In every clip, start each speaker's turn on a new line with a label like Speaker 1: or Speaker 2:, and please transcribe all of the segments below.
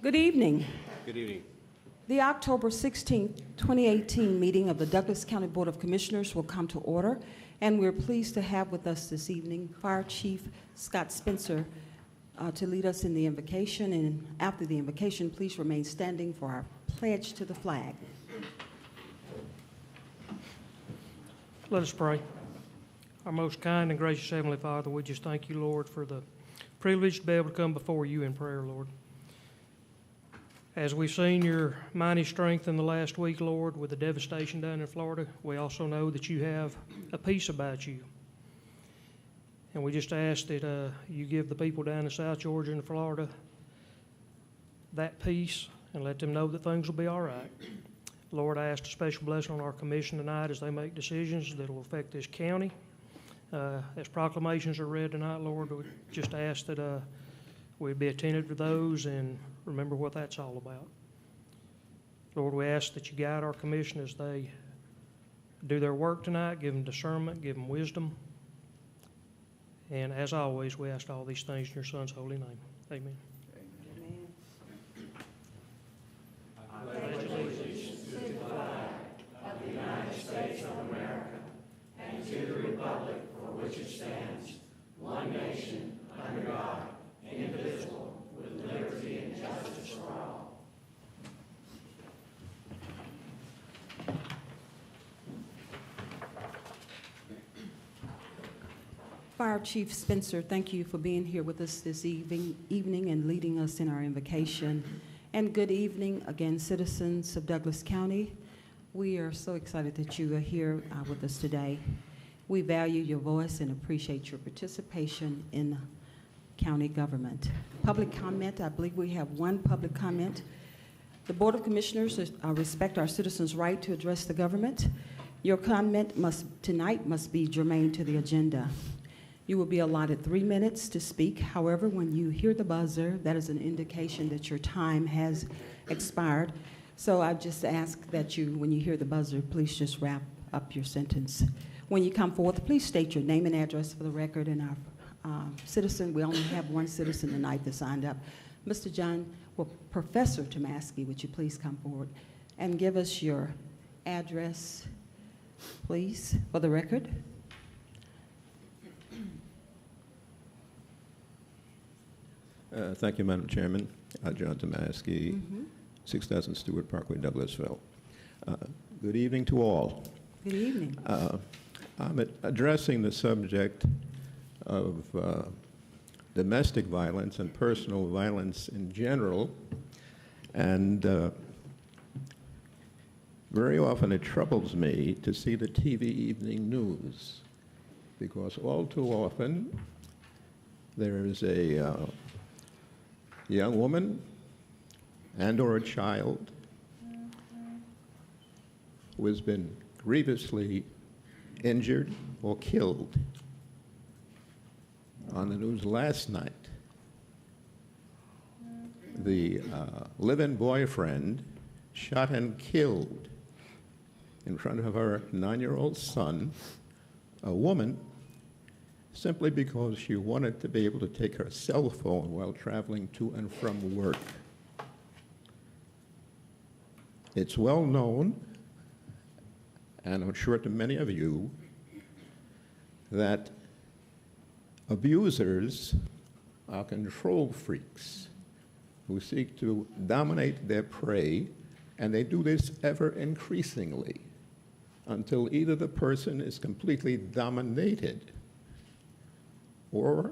Speaker 1: Good evening.
Speaker 2: Good evening.
Speaker 1: The October 16, 2018 meeting of the Douglas County Board of Commissioners will come to order, and we're pleased to have with us this evening Fire Chief Scott Spencer to lead us in the invocation. And after the invocation, please remain standing for our pledge to the flag.
Speaker 3: Let us pray. Our most kind and gracious Heavenly Father, we just thank you, Lord, for the privilege to be able to come before you in prayer, Lord. As we've seen your mighty strength in the last week, Lord, with the devastation down in Florida, we also know that you have a peace about you. And we just ask that you give the people down in South Georgia and Florida that peace and let them know that things will be all right. Lord, I ask a special blessing on our commission tonight as they make decisions that will affect this county. As proclamations are read tonight, Lord, we just ask that we'd be attentive to those and remember what that's all about. Lord, we ask that you guide our commission as they do their work tonight, give them discernment, give them wisdom. And as always, we ask all these things in your Son's holy name. Amen.
Speaker 1: Fire Chief Spencer, thank you for being here with us this evening and leading us in our invocation. And good evening again, citizens of Douglas County. We are so excited that you are here with us today. We value your voice and appreciate your participation in county government. Public comment, I believe we have one public comment. The Board of Commissioners respect our citizens' right to address the government. Your comment tonight must be germane to the agenda. You will be allotted 3 minutes to speak. However, when you hear the buzzer, that is an indication that your time has expired. So I just ask that you, when you hear the buzzer, please just wrap up your sentence. When you come forth, please state your name and address for the record. And our citizen, we only have one citizen tonight that signed up. Mr. John, well, Professor Tomasky, would you please come forward and give us your address, please, for the record?
Speaker 4: Thank you, Madam Chairman. John Tomasky, 6000 Stewart Parkway, Douglasville. Good evening to all.
Speaker 1: Good evening.
Speaker 4: I'm addressing the subject of domestic violence and personal violence in general, and very often it troubles me to see the TV evening news, because all too often there is a young woman and or a child who has been grievously injured or killed. On the news last night, the live-in boyfriend shot and killed in front of her 9-year-old son, a woman, simply because she wanted to be able to take her cell phone while traveling to and from work. It's well known, and I'm sure to many of you, that abusers are control freaks who seek to dominate their prey, and they do this ever increasingly until either the person is completely dominated or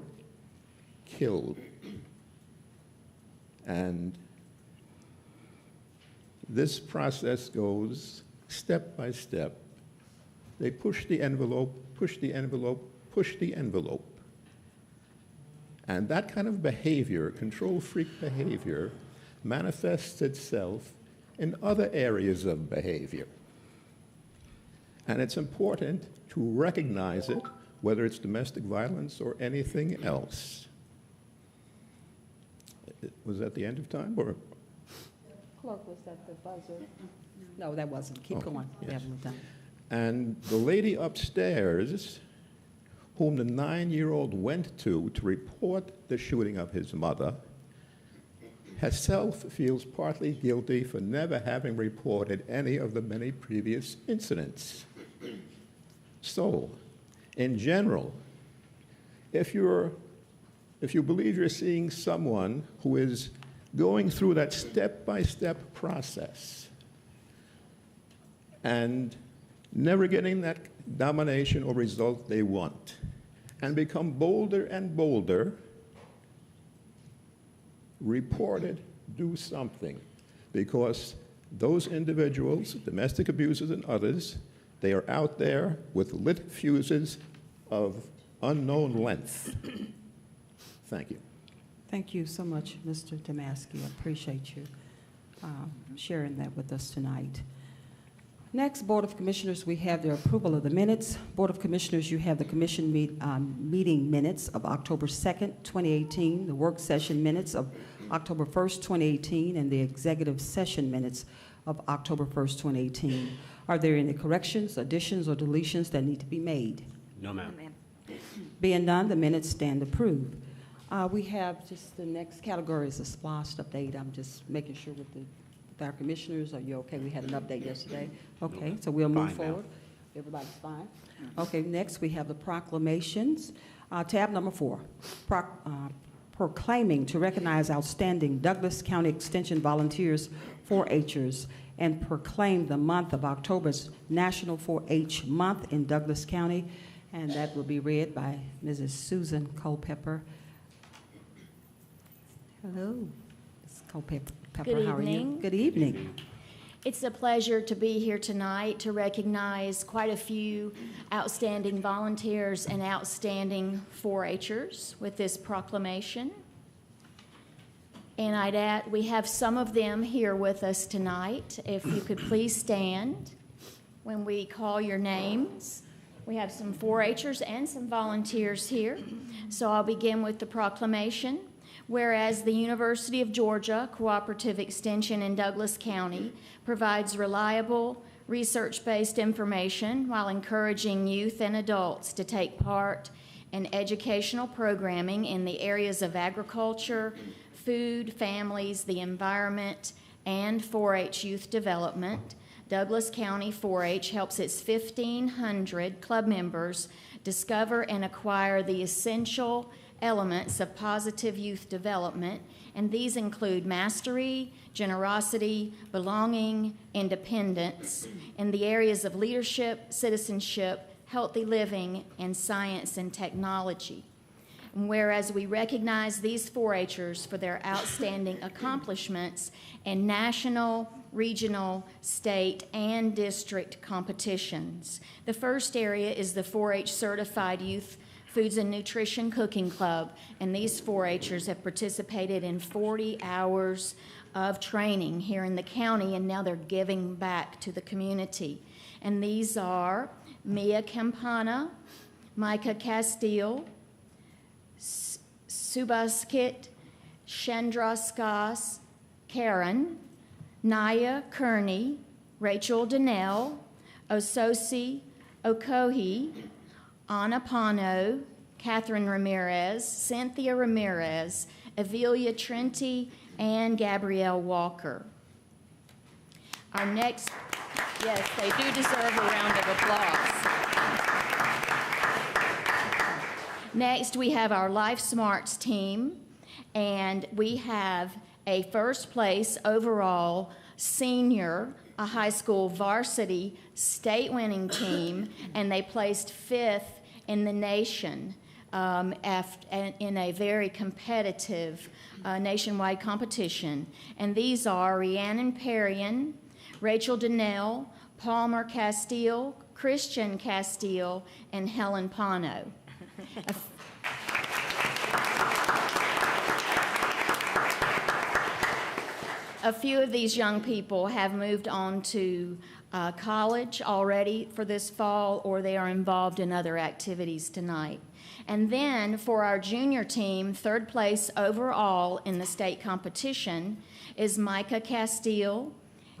Speaker 4: killed. And this process goes step by step. They push the envelope, push the envelope, push the envelope. And that kind of behavior, control freak behavior, manifests itself in other areas of behavior. And it's important to recognize it, whether it's domestic violence or anything else. Was that the end of time, or?
Speaker 1: Clerk, was that the buzzer? No, that wasn't. Keep going.
Speaker 4: Yes.
Speaker 1: We haven't done.
Speaker 4: And the lady upstairs, whom the 9-year-old went to report the shooting of his mother, herself feels partly guilty for never having reported any of the many previous incidents. So, in general, if you believe you're seeing someone who is going through that step-by-step process and never getting that domination or result they want, and become bolder and bolder, report it, do something. Because those individuals, domestic abusers and others, they are out there with lit fuses of unknown length. Thank you.
Speaker 1: Thank you so much, Mr. Damaski. I appreciate you sharing that with us tonight. Next, Board of Commissioners, we have the approval of the minutes. Board of Commissioners, you have the commission meeting minutes of October 2nd, 2018, the work session minutes of October 1st, 2018, and the executive session minutes of October 1st, 2018. Are there any corrections, additions, or deletions that need to be made?
Speaker 2: No, ma'am.
Speaker 1: Being none, the minutes stand approved. We have just the next category is a SPLOST update. I'm just making sure with our commissioners. Are you okay? We had an update yesterday. Okay, so we'll move
Speaker 2: Fine now.
Speaker 1: forward. Everybody's fine? Okay, next we have the proclamations. Tab number 4, proclaiming to recognize outstanding Douglas County Extension volunteers 4-H'ers and proclaim the month of October's National 4-H Month in Douglas County. And that will be read by Mrs. Susan Culpepper. Hello, Ms. Culpepper.
Speaker 5: Good
Speaker 1: How are you?
Speaker 5: evening.
Speaker 1: Good evening.
Speaker 5: It's a pleasure to be here tonight to recognize quite a few outstanding volunteers and outstanding 4-H'ers with this proclamation. And I'd add, we have some of them here with us tonight. If you could please stand when we call your names. We have some 4-H'ers and some volunteers here. So I'll begin with the proclamation. Whereas the University of Georgia Cooperative Extension in Douglas County provides reliable, research-based information while encouraging youth and adults to take part in educational programming in the areas of agriculture, food, families, the environment, and 4-H youth development, Douglas County 4-H helps its 1,500 club members discover and acquire the essential elements of positive youth development, and these include mastery, generosity, belonging, independence in the areas of leadership, citizenship, healthy living, and science and technology. And whereas we recognize these 4-H'ers for their outstanding accomplishments in national, regional, state, and district competitions. The first area is the 4-H Certified Youth Foods and Nutrition Cooking Club, and these 4-H'ers have participated in 40 hours of training here in the county, and now they're giving back to the community. And these are Mia Campana, Micah Castile, Subaskit, Chandra Skas, Karen, Naya Kearney, Rachel Donnell, Ososi Okohi, Anna Pano, Catherine Ramirez, Cynthia Ramirez, Avilia Trenti, and Gabrielle Walker. Our next, yes, they do deserve a round of applause. Next, we have our Life Smarts team, and we have a first place overall senior, a high school varsity state winning team, and they placed 5th in the nation in a very competitive nationwide competition. And these are Rhiannon Perrion, Rachel Donnell, Palmer Castile, Christian Castile, and Helen Pano. A few of these young people have moved on to college already for this fall, or they are involved in other activities tonight. And then for our junior team, 3rd place overall in the state competition is Micah Castile,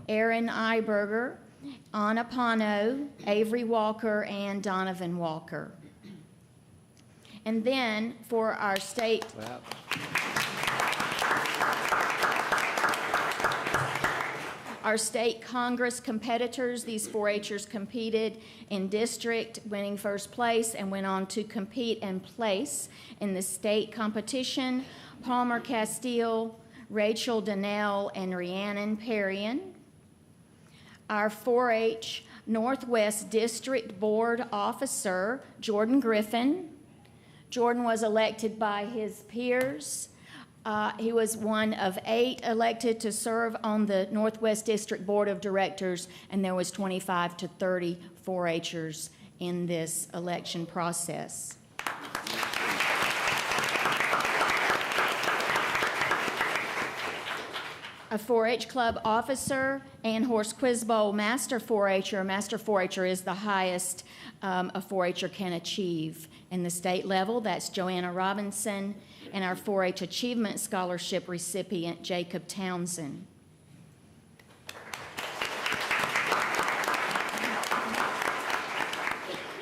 Speaker 5: Aaron Iberger, Anna Pano, Avery Walker, and Donovan Walker. And then for our state... Our state Congress competitors, these 4-H'ers competed in district, winning first place, and went on to compete and place in the state competition. Palmer Castile, Rachel Donnell, and Rhiannon Perrion. Our 4-H Northwest District Board Officer, Jordan Griffin. Jordan was elected by his peers. He was one of 8 elected to serve on the Northwest District Board of Directors, and there was 25 to 30 4-H'ers in this election process. A 4-H club officer and Horse Quiz Bowl Master 4-H'er. Master 4-H'er is the highest a 4-H'er can achieve in the state level. That's Joanna Robinson, and our 4-H Achievement Scholarship recipient, Jacob Townsend.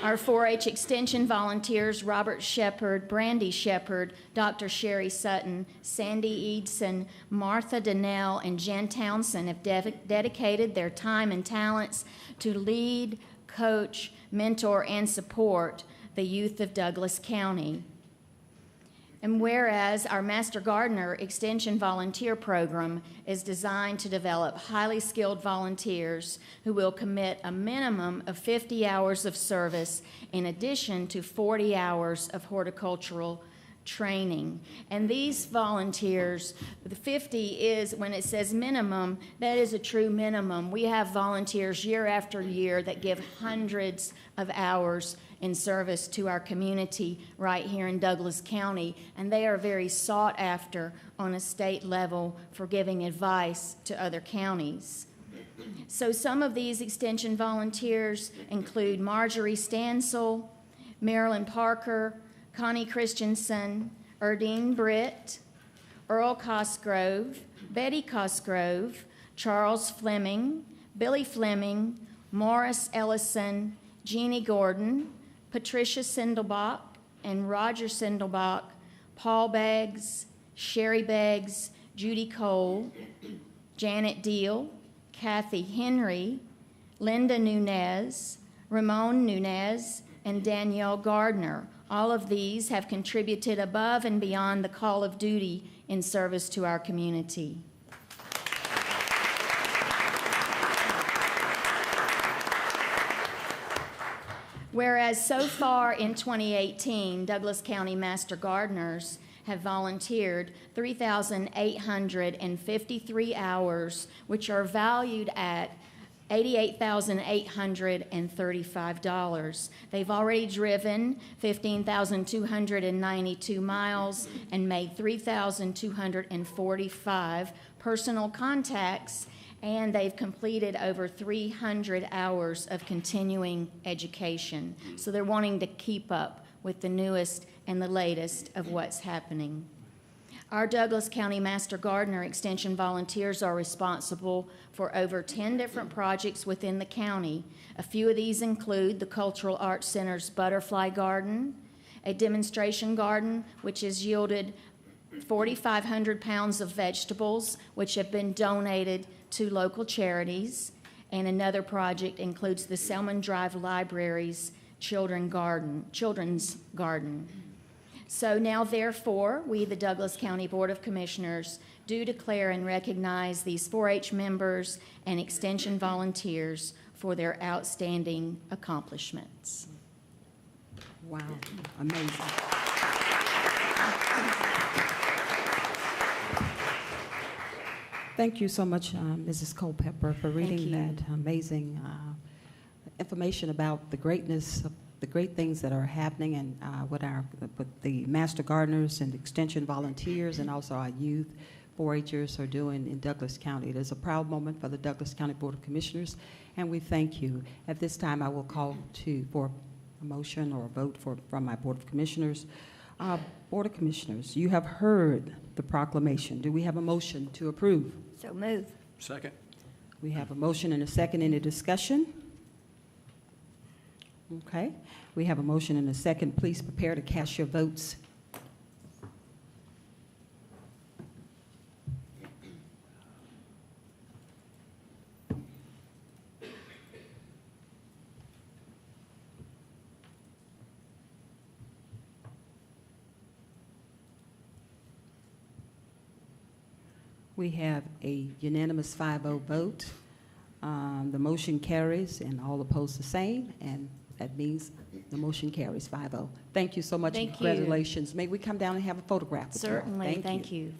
Speaker 5: Our 4-H Extension volunteers, Robert Shepard, Brandy Shepard, Dr. Sherry Sutton, Sandy Eadson, Martha Donnell, and Jen Townsend have dedicated their time and talents to lead, coach, mentor, and support the youth of Douglas County. And whereas our Master Gardener Extension Volunteer Program is designed to develop highly skilled volunteers who will commit a minimum of 50 hours of service in addition to 40 hours of horticultural training. And these volunteers, the 50 is, when it says minimum, that is a true minimum. We have volunteers year after year that give hundreds of hours in service to our community right here in Douglas County, and they are very sought after on a state level for giving advice to other counties. So some of these extension volunteers include Marjorie Stansel, Marilyn Parker, Connie Christensen, Erdine Britt, Earl Cosgrove, Betty Cosgrove, Charles Fleming, Billy Fleming, Morris Ellison, Jeannie Gordon, Patricia Sindelbach and Roger Sindelbach, Paul Beggs, Sherry Beggs, Judy Cole, Janet Deal, Kathy Henry, Linda Nunez, Ramon Nunez, and Danielle Gardner. All of these have contributed above and beyond the call of duty in service to our community. Whereas so far in 2018, Douglas County Master Gardeners have volunteered 3,853 hours, which are valued at $88,835. They've already driven 15,292 miles and made 3,245 personal contacts, and they've completed over 300 hours of continuing education. So they're wanting to keep up with the newest and the latest of what's happening. Our Douglas County Master Gardener Extension volunteers are responsible for over 10 different projects within the county. A few of these include the Cultural Arts Center's Butterfly Garden, a demonstration garden which has yielded 4,500 pounds of vegetables which have been donated to local charities, and another project includes the Selman Drive Library's Children's Garden. So now, therefore, we, the Douglas County Board of Commissioners, do declare and recognize these 4-H members and Extension volunteers for their outstanding accomplishments.
Speaker 1: Wow, amazing. Thank you so much, Mrs. Culpepper, for reading that amazing information about the greatness of the great things that are happening and with the Master Gardeners and Extension volunteers and also our youth 4-H'ers are doing in Douglas County. It is a proud moment for the Douglas County Board of Commissioners, and we thank you. At this time, I will call for a motion or a vote from my Board of Commissioners. Board of Commissioners, you have heard the proclamation. Do we have a motion to approve?
Speaker 2: So move.
Speaker 6: Second.
Speaker 1: We have a motion and a second. Any discussion? Okay. We have a motion and a second. Please prepare to cast your votes. We have a unanimous 5-0 vote. The motion carries, and all opposed the same, and that means the motion carries 5-0. Thank you so much.
Speaker 5: Thank you.
Speaker 1: Congratulations. May we come down and have a photograph with you all?
Speaker 5: Certainly, thank you.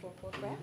Speaker 1: For a photograph?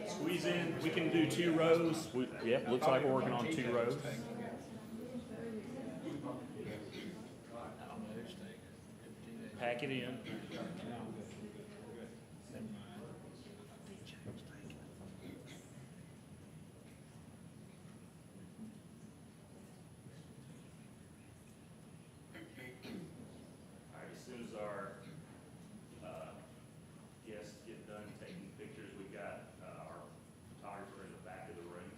Speaker 2: Squeeze in, we can do 2 rows. Yep, looks like we're working on 2 rows. Pack it in. All right, as soon as our guests get done taking pictures, we've got our photographer in the back of the room.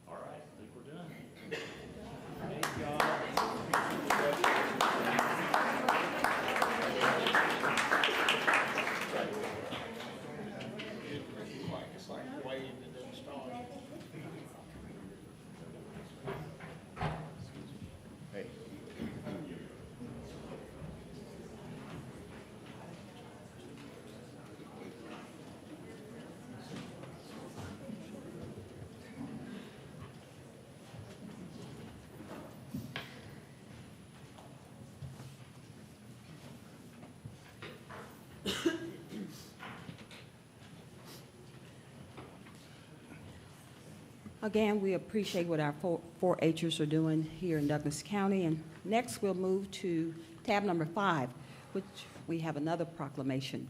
Speaker 2: All right, I think we're done.
Speaker 4: Hey.
Speaker 1: Again, we appreciate what our 4-Hers are doing here in Douglas County. And next, we'll move to tab number 5, which we have another proclamation.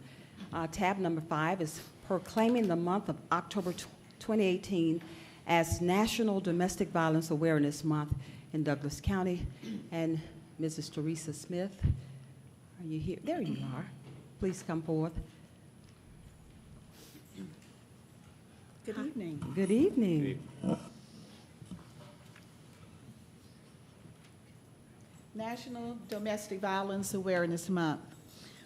Speaker 1: Tab number 5 is proclaiming the month of October 2018 as National Domestic Violence Awareness Month in Douglas County. And Mrs. Teresa Smith, are you here? There you are. Please come forth.
Speaker 6: Good evening.
Speaker 1: Good evening.
Speaker 6: National Domestic Violence Awareness Month.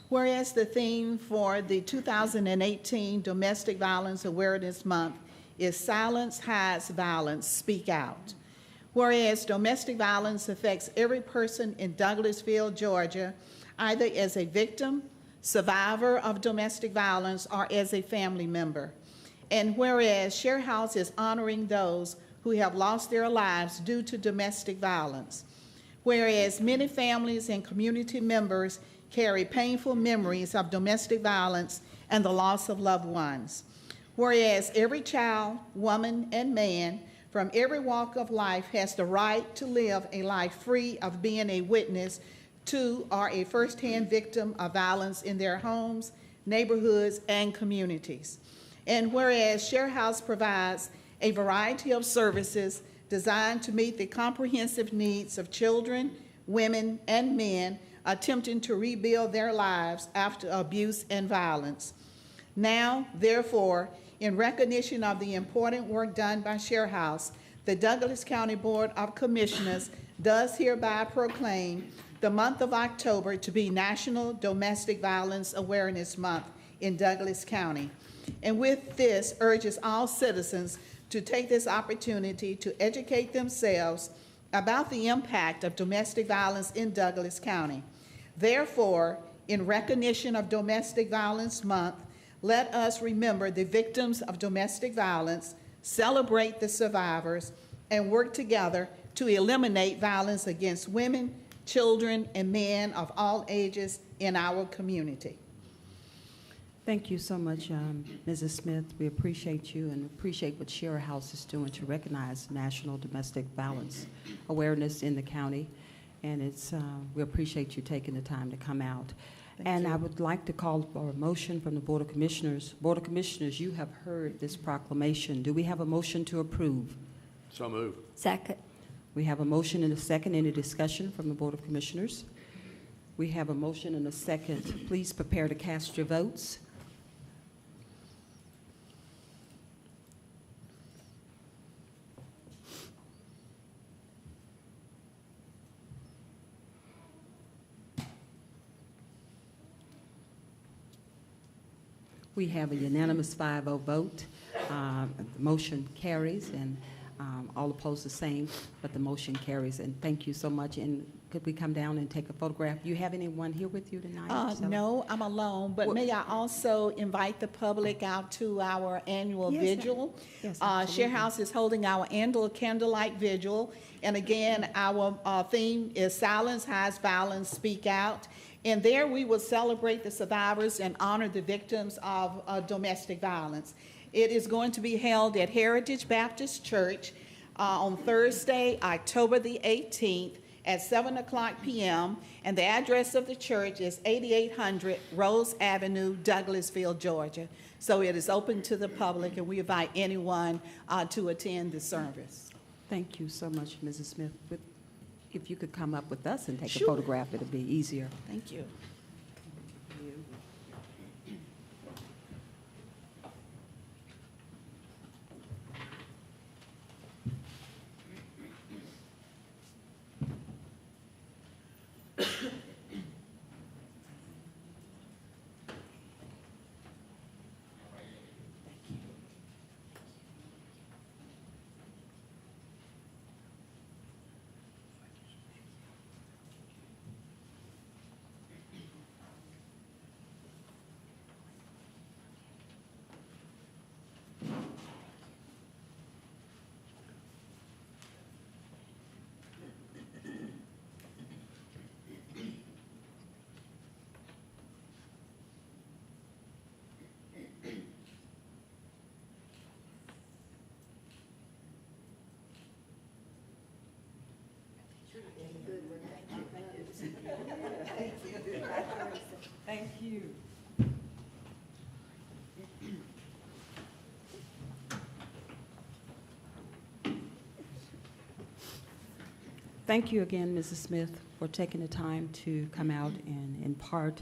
Speaker 6: Whereas the theme for the 2018 Domestic Violence Awareness Month is Silence Hides Violence, Speak Out. Whereas domestic violence affects every person in Douglasville, Georgia, either as a victim, survivor of domestic violence, or as a family member. And whereas Share House is honoring those who have lost their lives due to domestic violence. Whereas many families and community members carry painful memories of domestic violence and the loss of loved ones. Whereas every child, woman, and man from every walk of life has the right to live a life free of being a witness to or a firsthand victim of violence in their homes, neighborhoods, and communities. And whereas Share House provides a variety of services designed to meet the comprehensive needs of children, women, and men attempting to rebuild their lives after abuse and violence. Now, therefore, in recognition of the important work done by Share House, the Douglas County Board of Commissioners does hereby proclaim the month of October to be National Domestic Violence Awareness Month in Douglas County. And with this, urges all citizens to take this opportunity to educate themselves, about the impact of domestic violence in Douglas County. Therefore, in recognition of Domestic Violence Month, let us remember the victims of domestic violence, celebrate the survivors, and work together to eliminate violence against women, children, and men of all ages in our community.
Speaker 1: Thank you so much, Mrs. Smith. We appreciate you and appreciate what Shera House is doing to recognize National Domestic Violence Awareness in the county. And we appreciate you taking the time to come out. And I would like to call for a motion from the Board of Commissioners. Board of Commissioners, you have heard this proclamation. Do we have a motion to approve?
Speaker 7: So move.
Speaker 8: Second.
Speaker 1: We have a motion and a second. Any discussion from the Board of Commissioners? We have a motion and a second. Please prepare to cast your votes. We have a unanimous 5-0 vote. The motion carries, and all opposed the same, but the motion carries. And thank you so much. And could we come down and take a photograph? Do you have anyone here with you tonight?
Speaker 6: No, I'm alone, but
Speaker 1: Well-
Speaker 6: may I also invite the public out to our annual
Speaker 1: Yes,
Speaker 6: vigil?
Speaker 1: Yes,
Speaker 6: Share
Speaker 1: absolutely.
Speaker 6: House is holding our annual candlelight vigil, and again, our theme is Silence Hides Violence, Speak Out. And there we will celebrate the survivors and honor the victims of domestic violence. It is going to be held at Heritage Baptist Church on Thursday, October the 18th at 7:00 p.m. And the address of the church is 8800 Rose Avenue, Douglasville, Georgia. So it is open to the public, and we invite anyone to attend the service.
Speaker 1: Thank you so much, Mrs. Smith. If you could come up with us and take a
Speaker 6: Sure.
Speaker 1: photograph, it'll be easier.
Speaker 6: Thank you.
Speaker 1: Thank you. Thank you again, Mrs. Smith, for taking the time to come out and impart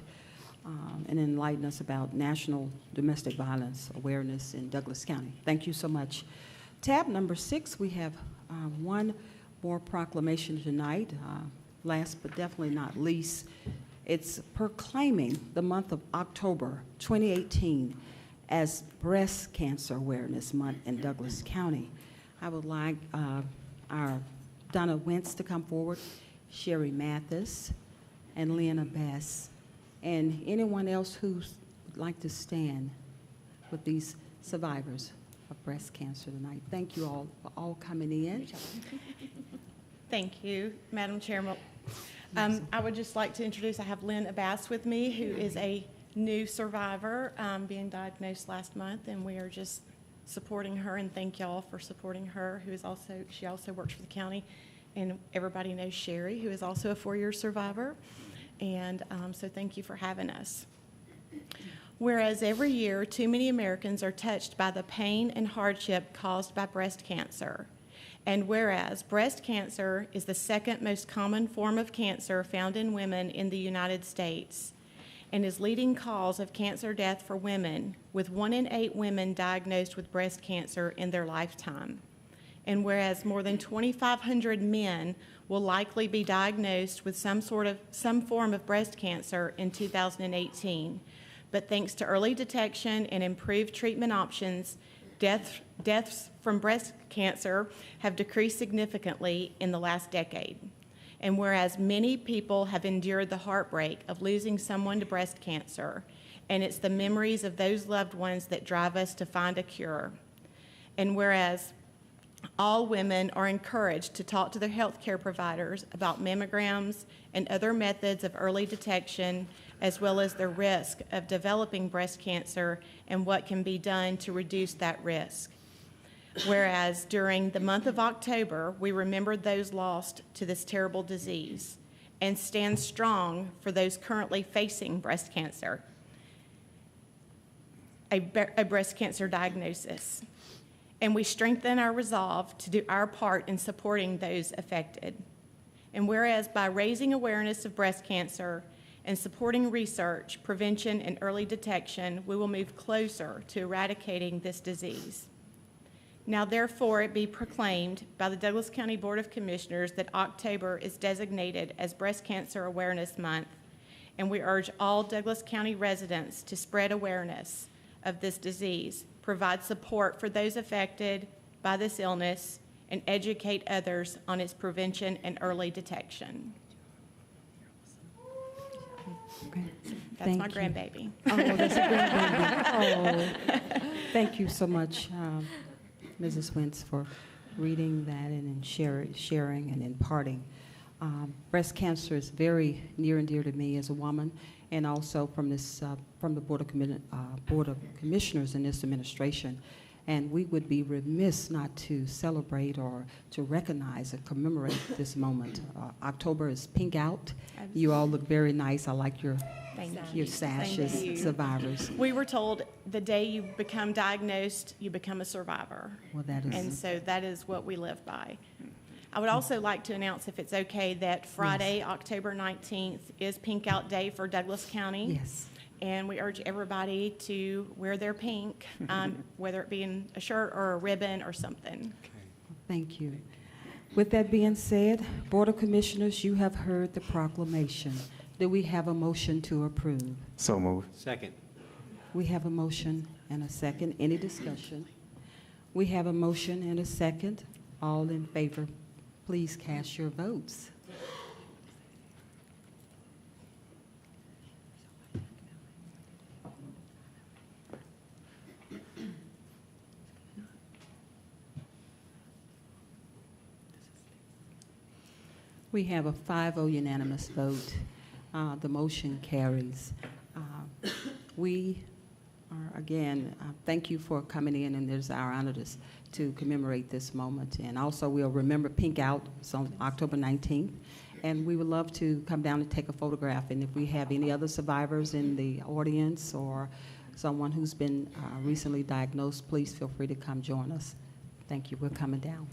Speaker 1: and enlighten us about National Domestic Violence Awareness in Douglas County. Thank you so much. Tab number 6, we have one more proclamation tonight. Last but definitely not least, it's proclaiming the month of October 2018 as Breast Cancer Awareness Month in Douglas County. I would like our Donna Wentz to come forward, Sherry Mathis, and Lena Bass, and anyone else who would like to stand with these survivors of breast cancer tonight. Thank you all for all coming in.
Speaker 9: Thank you, Madam Chairman. I would just like to introduce, I have Lynn Abbas with me, who is a new survivor, being diagnosed last month, and we are just supporting her, and thank y'all for supporting her, she also works for the county, and everybody knows Sherry, who is also a 4-year survivor, and so thank you for having us. Whereas every year, too many Americans are touched by the pain and hardship caused by breast cancer. And whereas breast cancer is the second most common form of cancer found in women in the United States and is leading cause of cancer death for women, with 1 in 8 women diagnosed with breast cancer in their lifetime. And whereas more than 2,500 men will likely be diagnosed with some form of breast cancer in 2018, but thanks to early detection and improved treatment options, deaths from breast cancer have decreased significantly in the last decade. And whereas many people have endured the heartbreak of losing someone to breast cancer, and it's the memories of those loved ones that drive us to find a cure. And whereas all women are encouraged to talk to their healthcare providers about mammograms and other methods of early detection, as well as the risk of developing breast cancer and what can be done to reduce that risk. Whereas during the month of October, we remembered those lost to this terrible disease and stand strong for those currently facing breast cancer, a breast cancer diagnosis. And we strengthen our resolve to do our part in supporting those affected. And whereas by raising awareness of breast cancer and supporting research, prevention, and early detection, we will move closer to eradicating this disease. Now therefore it be proclaimed by the Douglas County Board of Commissioners that October is designated as Breast Cancer Awareness Month, and we urge all Douglas County residents to spread awareness of this disease, provide support for those affected by this illness, and educate others on its prevention and early detection.
Speaker 1: Okay.
Speaker 9: That's
Speaker 1: Thank
Speaker 9: my
Speaker 1: you.
Speaker 9: grandbaby.
Speaker 1: Oh, that's a grandbaby. Oh, thank you so much, Mrs. Wentz, for reading that and then sharing and imparting. Breast cancer is very near and dear to me as a woman, and also from this from the Board of Commissioners in this administration. And we would be remiss not to celebrate or to recognize and commemorate this moment. October is pink out. You all look very nice. I like your sashes,
Speaker 9: Thank you.
Speaker 1: survivors.
Speaker 9: We were told the day you become diagnosed, you become a survivor.
Speaker 1: Well, that is.
Speaker 9: And so that is what we live by. I would also like to announce, if it's okay, that Friday, October 19th, is Pink Out Day for Douglas County.
Speaker 1: Yes.
Speaker 9: And we urge everybody to wear their pink, whether it be in a shirt or a ribbon or something.
Speaker 1: Thank you. With that being said, Board of Commissioners, you have heard the proclamation. Do we have a motion to approve?
Speaker 7: So move.
Speaker 8: Second.
Speaker 1: We have a motion and a second. Any discussion? We have a motion and a second. All in favor, please cast your votes. We have a 5-0 unanimous vote. The motion carries. We are, again, thank you for coming in, and it is our honor to commemorate this moment. And also, we'll remember Pink Out, it's on October 19th. And we would love to come down and take a photograph. And if we have any other survivors in the audience or someone who's been recently diagnosed, please feel free to come join us. Thank you. We're coming down.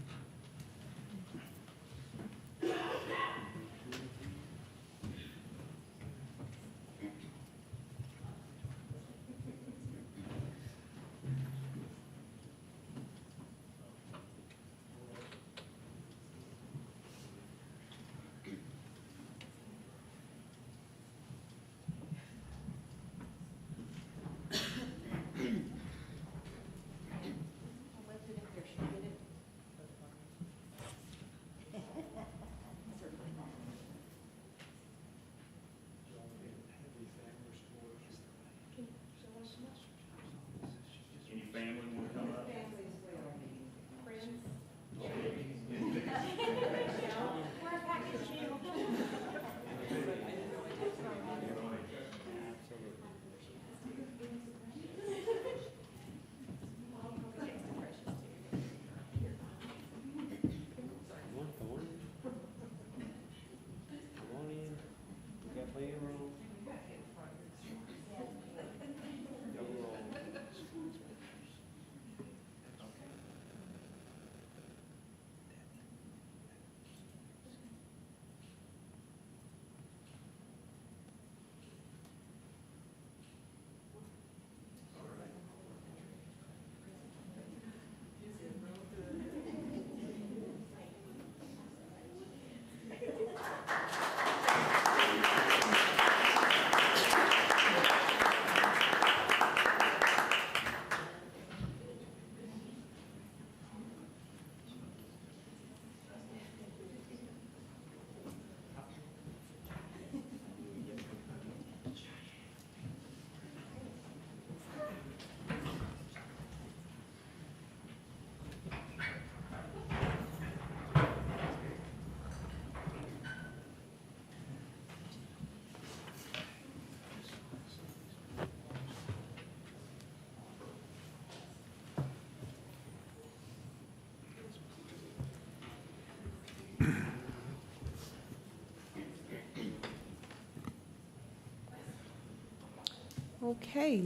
Speaker 1: Okay,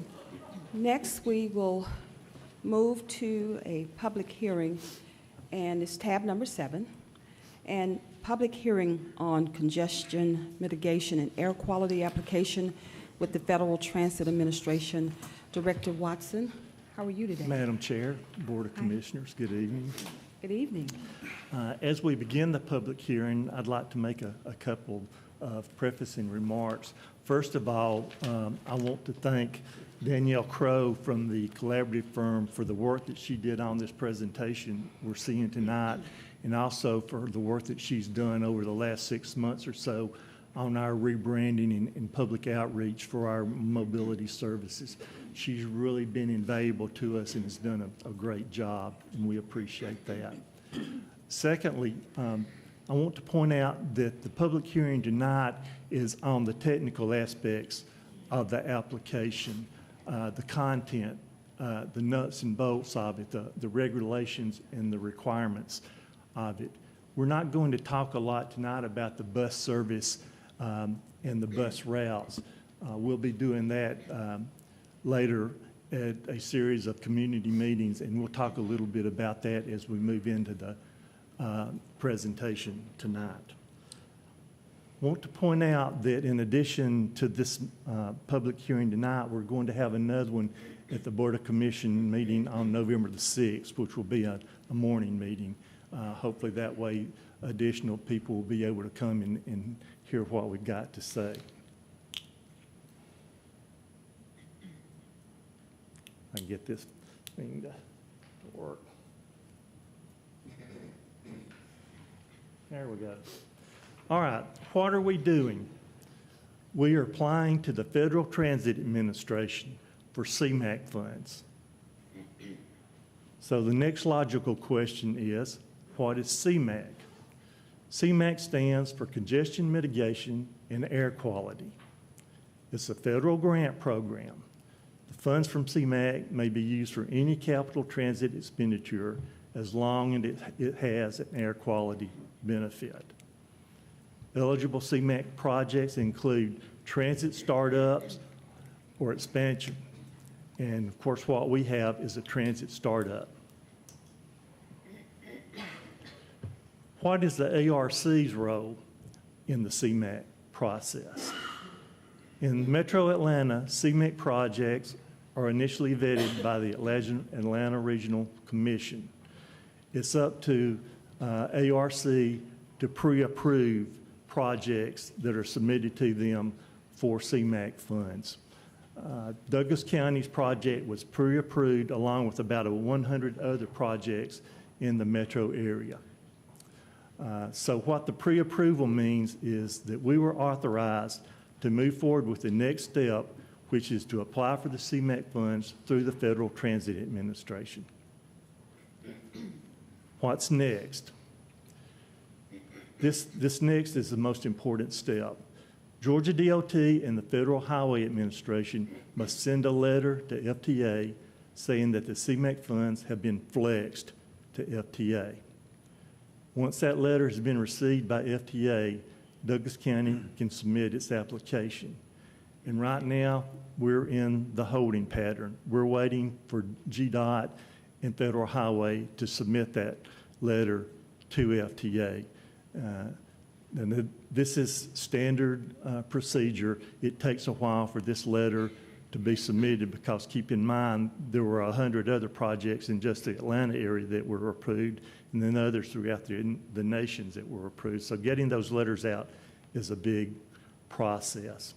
Speaker 1: next we will move to a public hearing, and it's tab number 7. And public hearing on congestion mitigation and air quality application with the Federal Transit Administration. Director Watson, how are you today?
Speaker 7: Madam Chair, Board of Commissioners, good evening.
Speaker 1: Good evening.
Speaker 7: As we begin the public hearing, I'd like to make a couple of prefacing remarks. First of all, I want to thank Danielle Crow from the collaborative firm for the work that she did on this presentation we're seeing tonight, and also for the work that she's done over the last 6 months or so on our rebranding and public outreach for our mobility services. She's really been invaluable to us and has done a great job, and we appreciate that. Secondly, I want to point out that the public hearing tonight is on the technical aspects of the application, the content, the nuts and bolts of it, the regulations and the requirements of it. We're not going to talk a lot tonight about the bus service and the bus routes. We'll be doing that later at a series of community meetings, and we'll talk a little bit about that as we move into the presentation tonight. I want to point out that in addition to this public hearing tonight, we're going to have another one at the Board of Commission meeting on November the 6th, which will be a morning meeting. Hopefully that way additional people will be able to come and hear what we've got to say. I can get this thing to work. There we go. All right, what are we doing? We are applying to the Federal Transit Administration for CMAQ funds. So the next logical question is, what is CMAQ? CMAQ stands for Congestion Mitigation and Air Quality. It's a federal grant program. The funds from CMAQ may be used for any capital transit expenditure as long as it has an air quality benefit. Eligible CMAQ projects include transit startups or expansion. And of course, what we have is a transit startup. What is the ARC's role in the CMAQ process? In Metro Atlanta, CMAQ projects are initially vetted by the Atlanta Regional Commission. It's up to ARC to pre-approve projects that are submitted to them for CMAQ funds. Douglas County's project was pre-approved along with about 100 other projects in the metro area. So what the pre-approval means is that we were authorized to move forward with the next step, which is to apply for the CMAQ funds through the Federal Transit Administration. What's next? This next is the most important step. Georgia DOT and the Federal Highway Administration must send a letter to FTA saying that the CMAQ funds have been flexed to FTA. Once that letter has been received by FTA, Douglas County can submit its application. And right now, we're in the holding pattern. We're waiting for GDOT and Federal Highway to submit that letter to FTA. And this is standard procedure. It takes a while for this letter to be submitted because keep in mind, there were 100 other projects in just the Atlanta area that were approved and then others throughout the nations that were approved. So getting those letters out is a big process.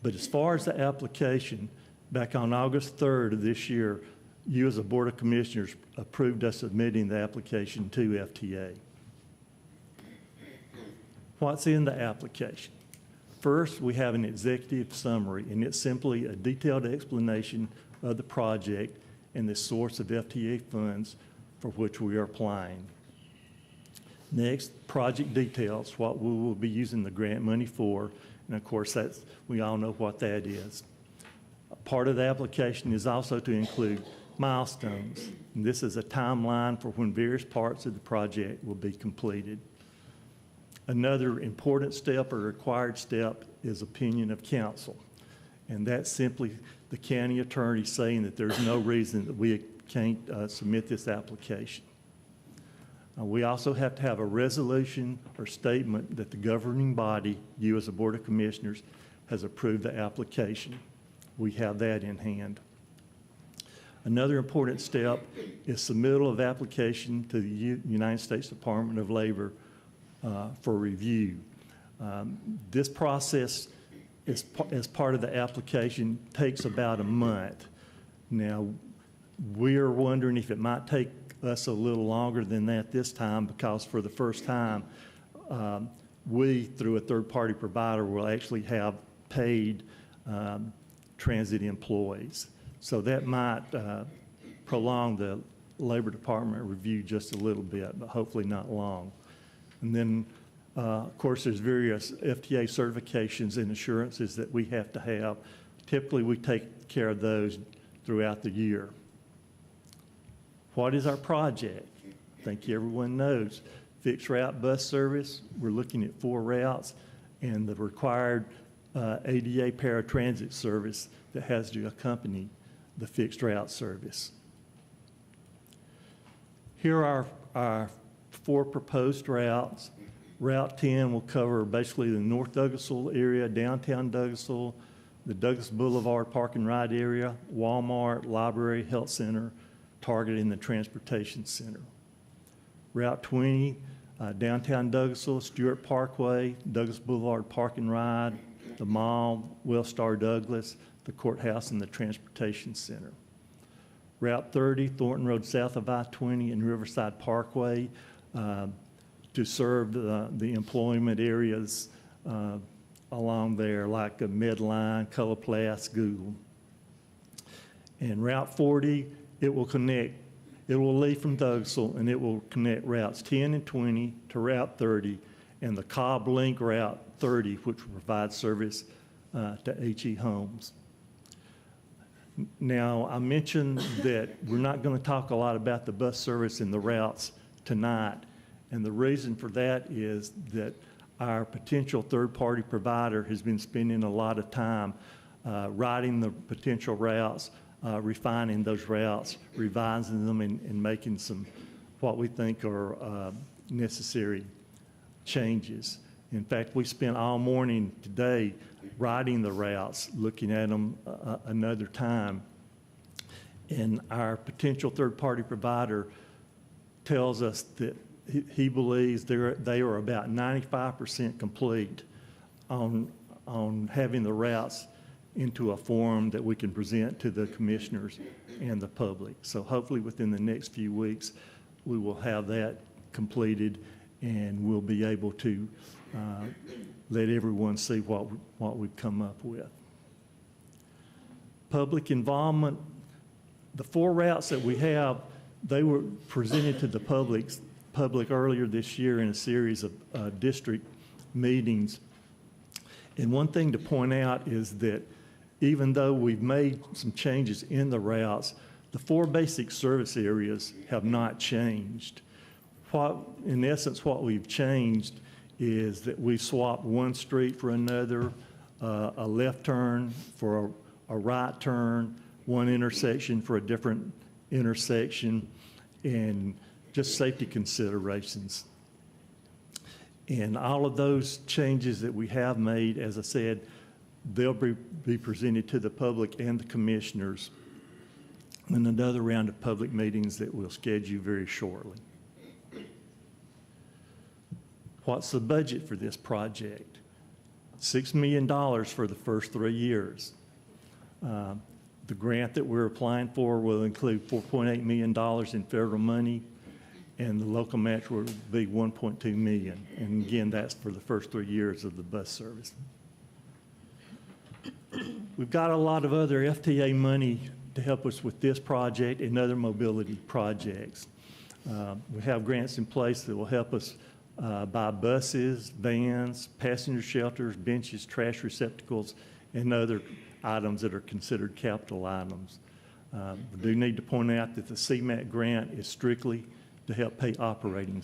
Speaker 7: But as far as the application, back on August 3rd of this year, you as a Board of Commissioners approved us submitting the application to FTA. What's in the application? First, we have an executive summary, and it's simply a detailed explanation of the project and the source of FTA funds for which we are applying. Next, project details, what we will be using the grant money for, and of course, we all know what that is. Part of the application is also to include milestones, and this is a timeline for when various parts of the project will be completed. Another important step or required step is opinion of council. And that's simply the county attorney saying that there's no reason that we can't submit this application. We also have to have a resolution or statement that the governing body, you as a Board of Commissioners, has approved the application. We have that in hand. Another important step is submittal of application to the United States Department of Labor for review. This process, as part of the application, takes about a month. Now, we're wondering if it might take us a little longer than that this time, because for the first time, we, through a third-party provider, will actually have paid transit employees. So that might prolong the Labor Department review just a little bit, but hopefully not long. And then, of course, there's various FTA certifications and assurances that we have to have. Typically, we take care of those throughout the year. What is our project? I think everyone knows. Fixed route bus service, we're looking at 4 routes, and the required ADA paratransit service that has to accompany the fixed route service. Here are our 4 proposed routes. Route 10 will cover basically the North Douglasville area, downtown Douglasville, the Douglas Boulevard Park and Ride area, Walmart, library, health center, Target, and the transportation center. Route 20, downtown Douglasville, Stewart Parkway, Douglas Boulevard Park and Ride, the mall, Wellstar Douglas, the courthouse, and the transportation center. Route 30, Thornton Road south of I-20 and Riverside Parkway, to serve the employment areas along there, like Medline, Coloplast, Google. And Route 40, it will leave from Douglasville, and it will connect routes 10 and 20 to Route 30, and the Cobb Link Route 30, which will provide service to H.E. Homes. Now, I mentioned that we're not going to talk a lot about the bus service and the routes tonight, and the reason for that is that our potential third-party provider has been spending a lot of time writing the potential routes, refining those routes, revising them, and making some what we think are necessary changes. In fact, we spent all morning today writing the routes, looking at them another time. And our potential third-party provider tells us that he believes they are about 95% complete on having the routes into a form that we can present to the commissioners and the public. So hopefully within the next few weeks, we will have that completed, and we'll be able to let everyone see what we've come up with. Public involvement, the 4 routes that we have, they were presented to the public earlier this year in a series of district meetings. And one thing to point out is that even though we've made some changes in the routes, the 4 basic service areas have not changed. In essence, what we've changed is that we swapped one street for another, a left turn for a right turn, one intersection for a different intersection, and just safety considerations. And all of those changes that we have made, as I said, they'll be presented to the public and the commissioners in another round of public meetings that we'll schedule very shortly. What's the budget for this project? $6 million for the first 3 years. The grant that we're applying for will include $4.8 million in federal money, and the local match will be $1.2 million. And again, that's for the first 3 years of the bus service. We've got a lot of other FTA money to help us with this project and other mobility projects. We have grants in place that will help us buy buses, vans, passenger shelters, benches, trash receptacles, and other items that are considered capital items. We do need to point out that the CMAQ grant is strictly to help pay operating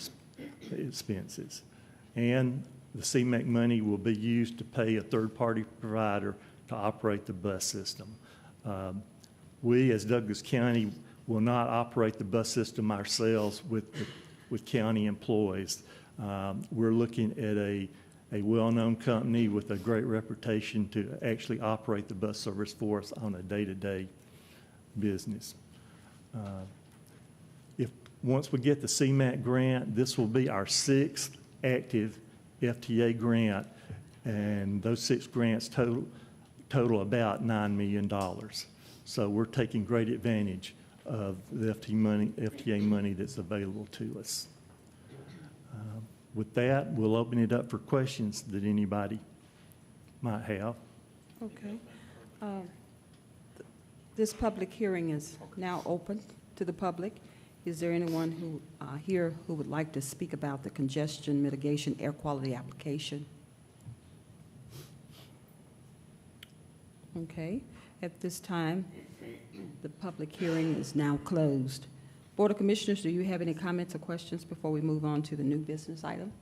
Speaker 7: expenses. And the CMAQ money will be used to pay a third-party provider to operate the bus system. We, as Douglas County, will not operate the bus system ourselves with county employees. We're looking at a well-known company with a great reputation to actually operate the bus service for us on a day-to-day business. Once we get the CMAQ grant, this will be our 6th active FTA grant, and those 6 grants total about $9 million. So we're taking great advantage of the FTA money that's available to us. With that, we'll open it up for questions that anybody might have.
Speaker 1: Okay. This public hearing is now open to the public. Is there anyone who here who would like to speak about the congestion mitigation air quality application? Okay. At this time, the public hearing is now closed. Board of Commissioners, do you have any comments or questions before we move on to the new business item?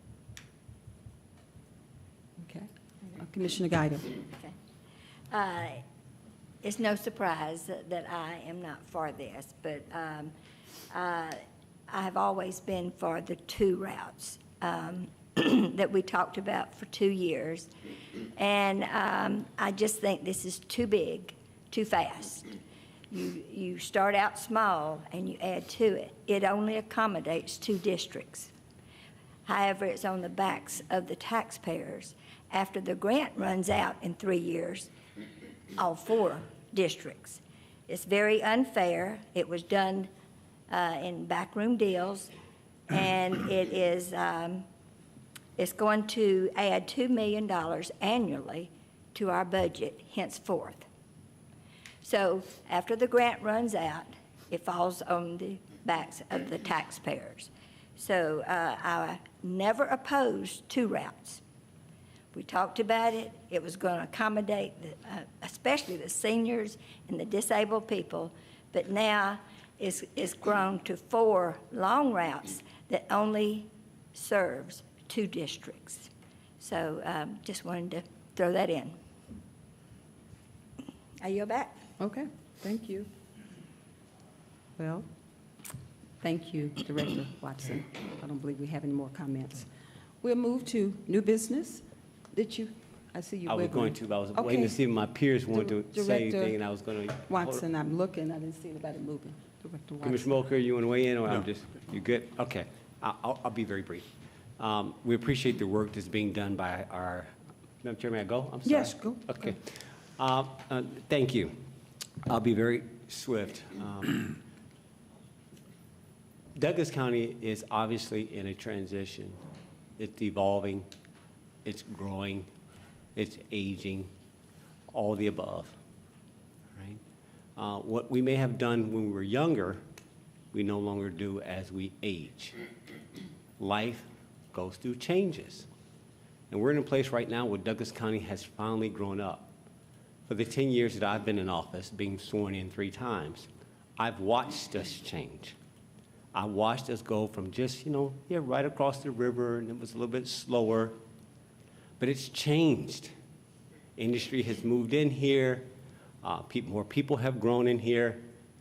Speaker 1: Okay. Commissioner Guida.
Speaker 8: Okay. It's no surprise that I am not for this, but I have always been for the 2 routes that we talked about for 2 years. And I just think this is too big, too fast. You start out small and you add to it. It only accommodates 2 districts. However, it's on the backs of the taxpayers. After the grant runs out in 3 years, all 4 districts. It's very unfair. It was done in backroom deals, and it is it's going to add $2 million annually to our budget henceforth. So after the grant runs out, it falls on the backs of the taxpayers. So I never opposed 2 routes. We talked about it. It was going to accommodate, especially the seniors and the disabled people, but now it's grown to 4 long routes that only serves 2 districts. So just wanted to throw that in. I yield back.
Speaker 1: Okay, thank you. Well, thank you, Director Watson. I don't believe we have any more comments. We'll move to new business. Did you? I see you
Speaker 10: I was
Speaker 1: wiggling.
Speaker 10: going to, but I was
Speaker 1: Okay.
Speaker 10: waiting to see if my peers wanted to say
Speaker 1: Director
Speaker 10: anything, and I was going to.
Speaker 1: Watson, I'm looking, I didn't see anybody moving. Director Watson.
Speaker 10: Commissioner Mulcair, you want to weigh in, or I'm just, you good? Okay, I'll be very brief. We appreciate the work that's being done by our, Madam Chair, may I go? I'm sorry.
Speaker 1: Yes, go.
Speaker 10: Okay. Thank you. I'll be very swift. Douglas County is obviously in a transition. It's evolving, it's growing, it's aging, all the above, right? What we may have done when we were younger, we no longer do as we age. Life goes through changes. And we're in a place right now where Douglas County has finally grown up. For the 10 years that I've been in office, being sworn in 3 times, I've watched us change. I watched us go from just, right across the river, and it was a little bit slower, but it's changed. Industry has moved in here, more people have grown in here,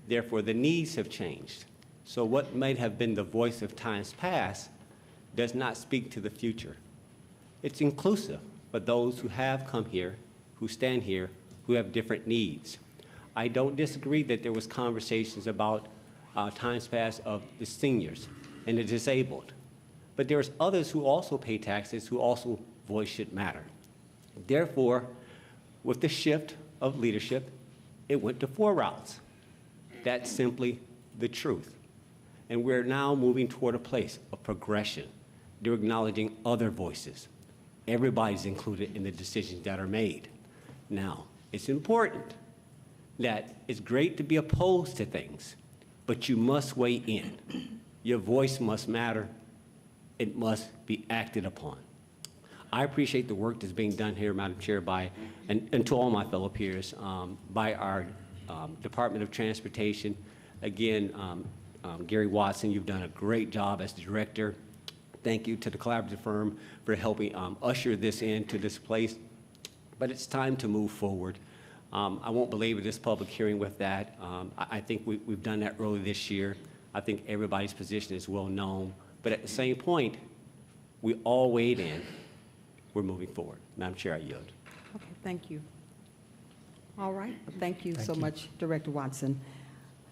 Speaker 10: therefore the needs have changed. So what might have been the voice of times past does not speak to the future. It's inclusive for those who have come here, who stand here, who have different needs. I don't disagree that there was conversations about times past of the seniors and the disabled. But there's others who also pay taxes, who also voice should matter. Therefore, with the shift of leadership, it went to 4 routes. That's simply the truth. And we're now moving toward a place of progression. They're acknowledging other voices. Everybody's included in the decisions that are made. Now, it's important that it's great to be opposed to things, but you must weigh in. Your voice must matter. It must be acted upon. I appreciate the work that's being done here, Madam Chair, and to all my fellow peers, by our Department of Transportation. Again, Gary Watson, you've done a great job as the director. Thank you to the collaborative firm for helping usher this into this place. But it's time to move forward. I won't belabor this public hearing with that. I think we've done that early this year. I think everybody's position is well known. But at the same point, we all weighed in. We're moving forward. Madam Chair, I yield.
Speaker 1: Okay, thank you. All right, thank you so
Speaker 7: you.
Speaker 1: much, Director Watson.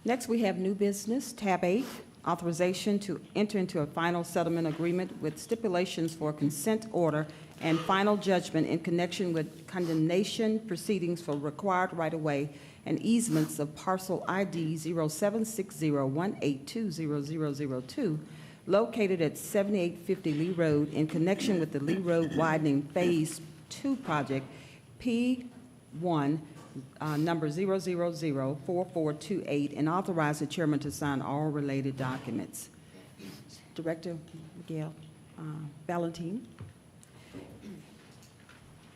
Speaker 1: Next, we have new business, tab 8, authorization to enter into a final settlement agreement with stipulations for consent order and final judgment in connection with condemnation proceedings for required right-of-way and easements of parcel ID 076018200002, located at 7850 Lee Road in connection with the Lee Road Widening Phase 2 project, P1, number 0004428, and authorize the chairman to sign all related documents. Director Miguel Valentin,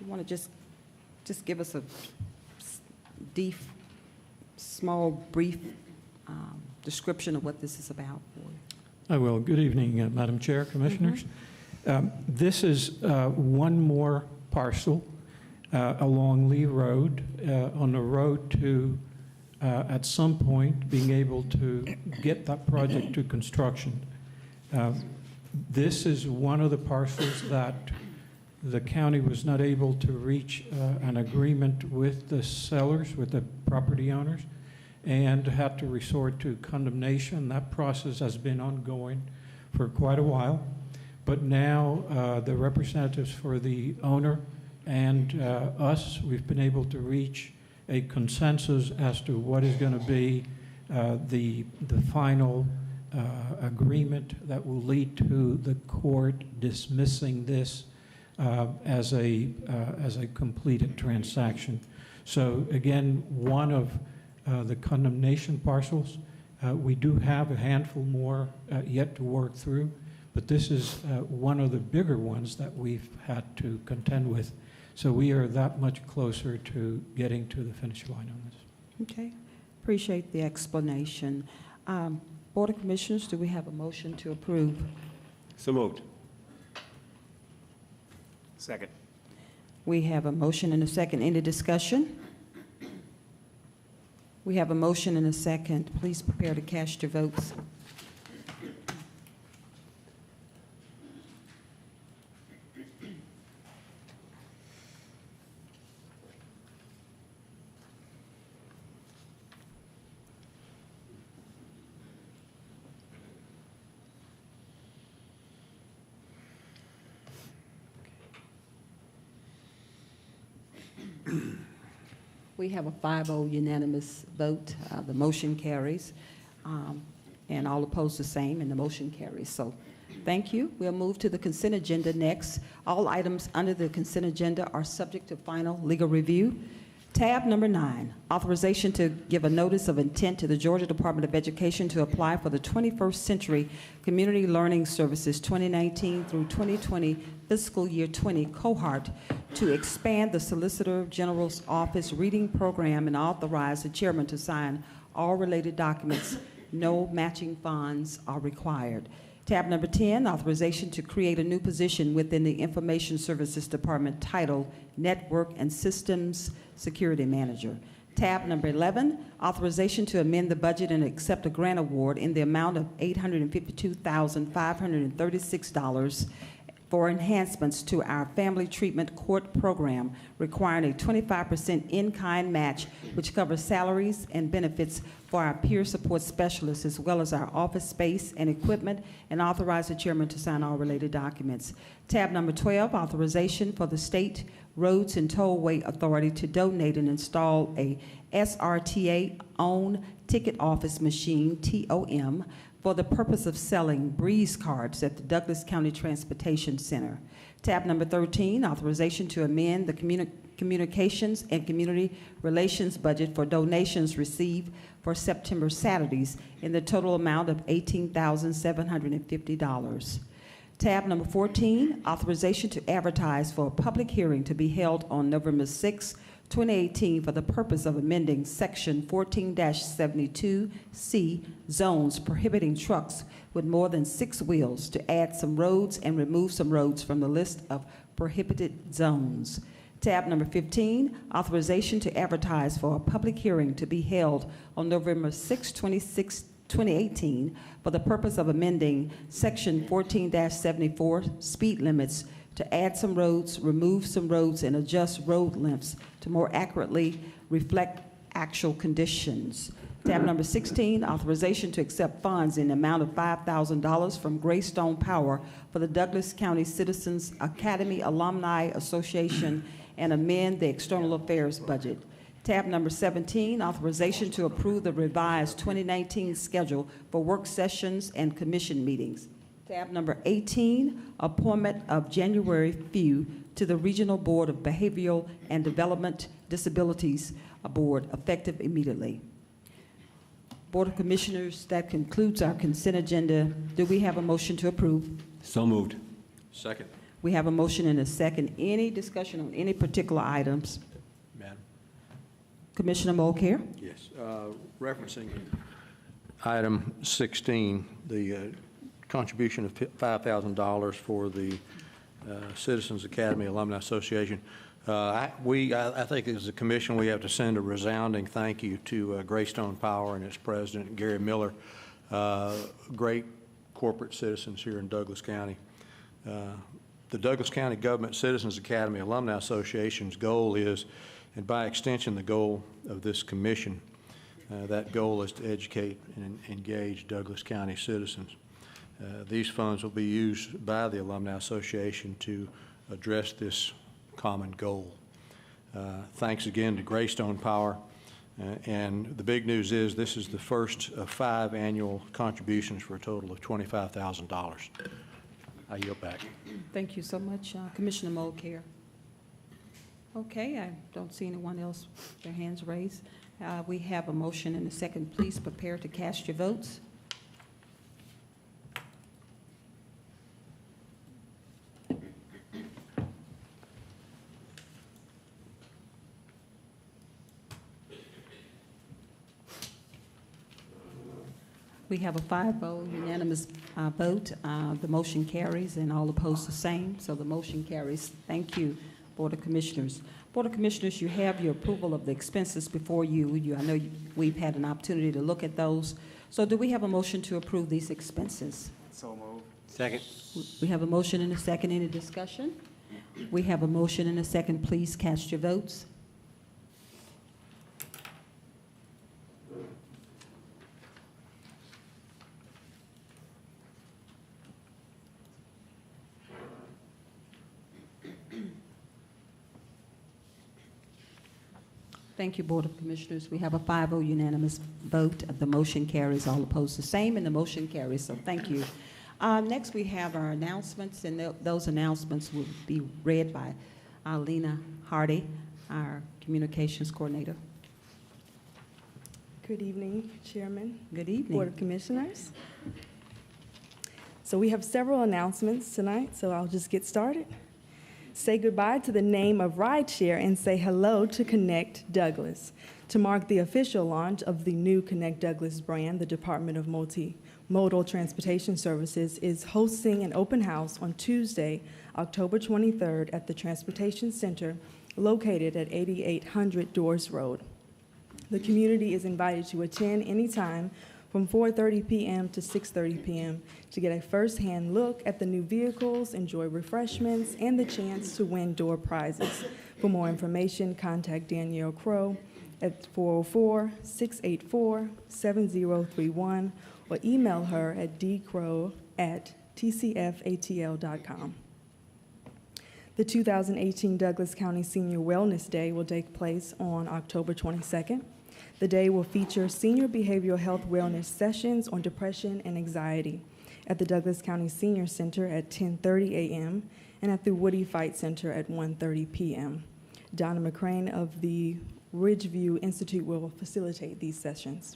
Speaker 1: you want to just give us a small, brief description of what this is about for you?
Speaker 11: I will. Good evening, Madam Chair, Commissioners. This is one more parcel along Lee Road, on the road to, at some point, being able to get that project to construction. This is one of the parcels that the county was not able to reach an agreement with the sellers, with the property owners, and had to resort to condemnation. That process has been ongoing for quite a while. But now the representatives for the owner and us, we've been able to reach a consensus as to what is going to be the final agreement that will lead to the court dismissing this as a completed transaction. So again, one of the condemnation parcels, we do have a handful more yet to work through, but this is one of the bigger ones that we've had to contend with. So we are that much closer to getting to the finish line on this.
Speaker 1: Okay, appreciate the explanation. Board of Commissioners, do we have a motion to approve?
Speaker 10: So moved. Second.
Speaker 1: We have a motion and a second. Any discussion? We have a motion and a second. Please prepare to cast your votes. We have a 5-0 unanimous vote. The motion carries, and all opposed the same, and the motion carries. So thank you. We'll move to the consent agenda next. All items under the consent agenda are subject to final legal review. Tab number 9, authorization to give a notice of intent to the Georgia Department of Education to apply for the 21st Century Community Learning Services 2019 through 2020 fiscal year 20 cohort to expand the Solicitor General's Office reading program and authorize the chairman to sign all related documents. No matching funds are required. Tab number 10, authorization to create a new position within the Information Services Department titled Network and Systems Security Manager. Tab number 11, authorization to amend the budget and accept a grant award in the amount of $852,536 for enhancements to our Family Treatment Court program, requiring a 25% in-kind match, which covers salaries and benefits for our peer support specialists, as well as our office space and equipment, and authorize the chairman to sign all related documents. Tab number 12, authorization for the State Roads and Tollway Authority to donate and install a SRTA-owned ticket office machine, TOM, for the purpose of selling Breeze cards at the Douglas County Transportation Center. Tab number 13, authorization to amend the Communications and Community Relations budget for donations received for September Saturdays in the total amount of $18,750. Tab number 14, authorization to advertise for a public hearing to be held on November 6, 2018 for the purpose of amending Section 14-72C zones prohibiting trucks with more than 6 wheels to add some roads and remove some roads from the list of prohibited zones. Tab number 15, authorization to advertise for a public hearing to be held on November 6, 2018, for the purpose of amending Section 14-74 speed limits to add some roads, remove some roads, and adjust road lengths to more accurately reflect actual conditions. Tab number 16, authorization to accept funds in the amount of $5,000 from Greystone Power for the Douglas County Citizens Academy Alumni Association and amend the external affairs budget. Tab number 17, authorization to approve the revised 2019 schedule for work sessions and commission meetings. Tab number 18, appointment of January Few to the Regional Board of Behavioral and Development Disabilities Board, effective immediately. Board of Commissioners, that concludes our consent agenda. Do we have a motion to approve?
Speaker 10: So moved.
Speaker 12: Second.
Speaker 1: We have a motion and a second. Any discussion on any particular items?
Speaker 12: Madam.
Speaker 1: Commissioner Mulcair?
Speaker 12: Yes. Referencing item 16, the contribution of $5,000 for the Citizens Academy Alumni Association. I think as a commission we have to send a resounding thank you to Greystone Power and its president, Gary Miller, great corporate citizens here in Douglas County. The Douglas County Government Citizens Academy Alumni Association's goal is, and by extension the goal of this commission, that goal is to educate and engage Douglas County citizens. These funds will be used by the Alumni Association to address this common goal. Thanks again to Greystone Power. And the big news is this is the first of 5 annual contributions for a total of $25,000. I yield back.
Speaker 1: Thank you so much, Commissioner Mulcair. Okay, I don't see anyone else with their hands raised. We have a motion and a second. Please prepare to cast your votes. We have a 5-0 unanimous vote. The motion carries and all opposed the same, so the motion carries. Thank you, Board of Commissioners. Board of Commissioners, you have your approval of the expenses before you. I know we've had an opportunity to look at those. So do we have a motion to approve these expenses?
Speaker 10: So moved. Second.
Speaker 1: We have a motion and a second. Any discussion? We have a motion and a second. Please cast your votes. Thank you, Board of Commissioners. We have a 5-0 unanimous vote. The motion carries. All opposed the same, and the motion carries. So thank you. Next, we have our announcements, and those announcements will be read by Lena Hardy, our Communications Coordinator.
Speaker 13: Good evening, Chairman.
Speaker 1: Good evening.
Speaker 13: Board of Commissioners. So we have several announcements tonight, so I'll just get started. Say goodbye to the name of rideshare and say hello to Connect Douglas. To mark the official launch of the new Connect Douglas brand, the Department of Multimodal Transportation Services is hosting an open house on Tuesday, October 23rd at the Transportation Center located at 8800 Doors Road. The community is invited to attend anytime from 4:30 p.m. to 6:30 p.m. to get a first-hand look at the new vehicles, enjoy refreshments, and the chance to win door prizes. For more information, contact Danielle Crow at 404-684-7031 or email her at dcrow@tcfatl.com. The 2018 Douglas County Senior Wellness Day will take place on October 22nd. The day will feature senior behavioral health wellness sessions on depression and anxiety at the Douglas County Senior Center at 10:30 a.m. and at the Woody Fight Center at 1:30 p.m. Donna McCrane of the Ridgeview Institute will facilitate these sessions.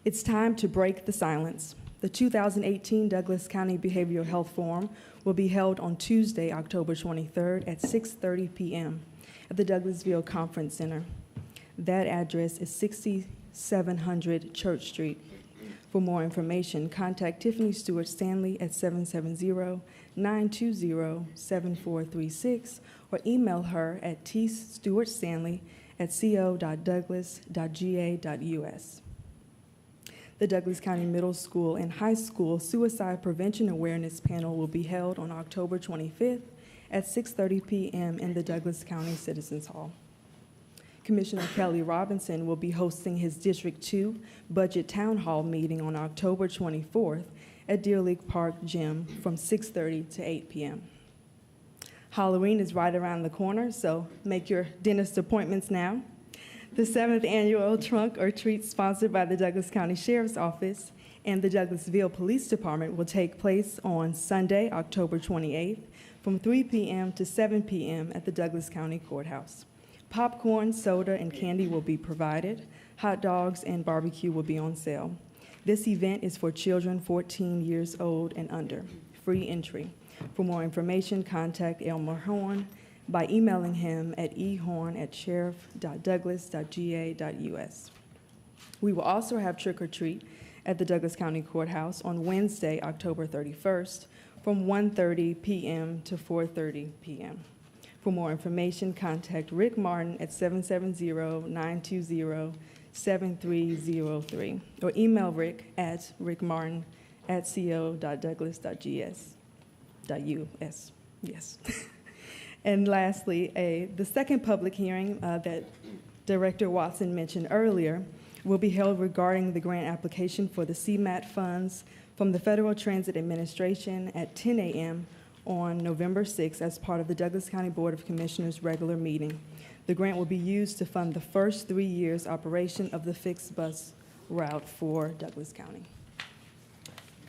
Speaker 13: It's time to break the silence. The 2018 Douglas County Behavioral Health Forum will be held on Tuesday, October 23rd at 6:30 p.m. at the Douglasville Conference Center. That address is 6700 Church Street. For more information, contact Tiffany Stewart Stanley at 770-920-7436 or email her at tstewartstanley@co.douglas.ga.us. The Douglas County Middle School and High School Suicide Prevention Awareness Panel will be held on October 25th at 6:30 p.m. in the Douglas County Citizens Hall. Commissioner Kelly Robinson will be hosting his District 2 Budget Town Hall meeting on October 24th at Deer Lake Park Gym from 6:30 to 8 p.m. Halloween is right around the corner, so make your dentist appointments now. The 7th Annual Trunk or Treat, sponsored by the Douglas County Sheriff's Office and the Douglasville Police Department, will take place on Sunday, October 28th, from 3 p.m. to 7 p.m. at the Douglas County Courthouse. Popcorn, soda, and candy will be provided. Hot dogs and barbecue will be on sale. This event is for children 14 years old and under. Free entry. For more information, contact Elmer Horn by emailing him at ehorn@sheriff.douglas.ga.us. We will also have trick or treat at the Douglas County Courthouse on Wednesday, October 31st, from 1:30 p.m. to 4:30 p.m. For more information, contact Rick Martin at 770-920-7303 or email Rick at rickmartin@co.douglas.gs.us. Yes. And lastly, the second public hearing that Director Watson mentioned earlier will be held regarding the grant application for the CMAT funds from the Federal Transit Administration at 10 a.m. on November 6th as part of the Douglas County Board of Commissioners' regular meeting. The grant will be used to fund the first 3 years' operation of the fixed bus route for Douglas County.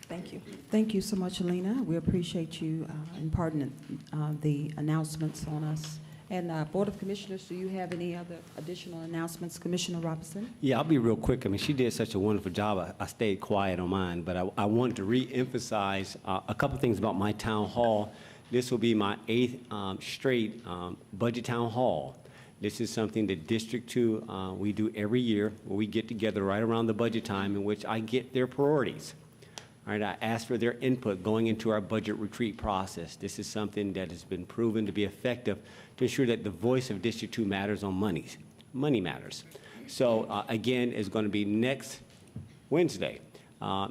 Speaker 13: Thank you.
Speaker 1: Thank you so much, Alina. We appreciate you imparting the announcements on us. And Board of Commissioners, do you have any other additional announcements? Commissioner Robinson?
Speaker 10: Yeah, I'll be real quick. I mean, she did such a wonderful job. I stayed quiet on mine, but I want to re-emphasize a couple things about my town hall. This will be my 8th straight budget town hall. This is something that District 2, we do every year, where we get together right around the budget time, in which I get their priorities. All right, I ask for their input going into our budget retreat process. This is something that has been proven to be effective to ensure that the voice of District 2 matters on monies. Money matters. So again, it's going to be next Wednesday.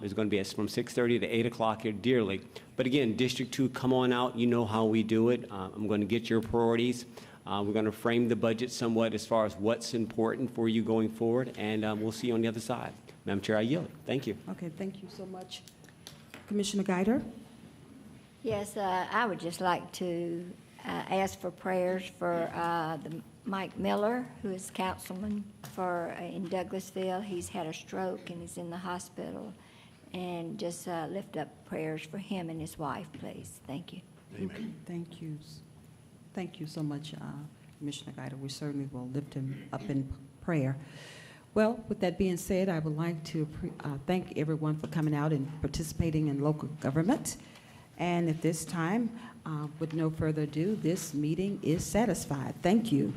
Speaker 10: It's going to be from 6:30 to 8 o'clock here at Deer Lake. But again, District 2, come on out. You know how we do it. I'm going to get your priorities. We're going to frame the budget somewhat as far as what's important for you going forward, and we'll see you on the other side. Madam Chair, I yield. Thank you.
Speaker 1: Okay, thank you so much. Commissioner Guider?
Speaker 8: Yes, I would just like to ask for prayers for Mike Miller, who is councilman in Douglasville. He's had a stroke and he's in the hospital. And just lift up prayers for him and his wife, please. Thank you.
Speaker 1: Amen. Thank you. Thank you so much, Commissioner Guider. We certainly will lift him up in prayer. Well, with that being said, I would like to thank everyone for coming out and participating in local government. And at this time, with no further ado, this meeting is satisfied. Thank you.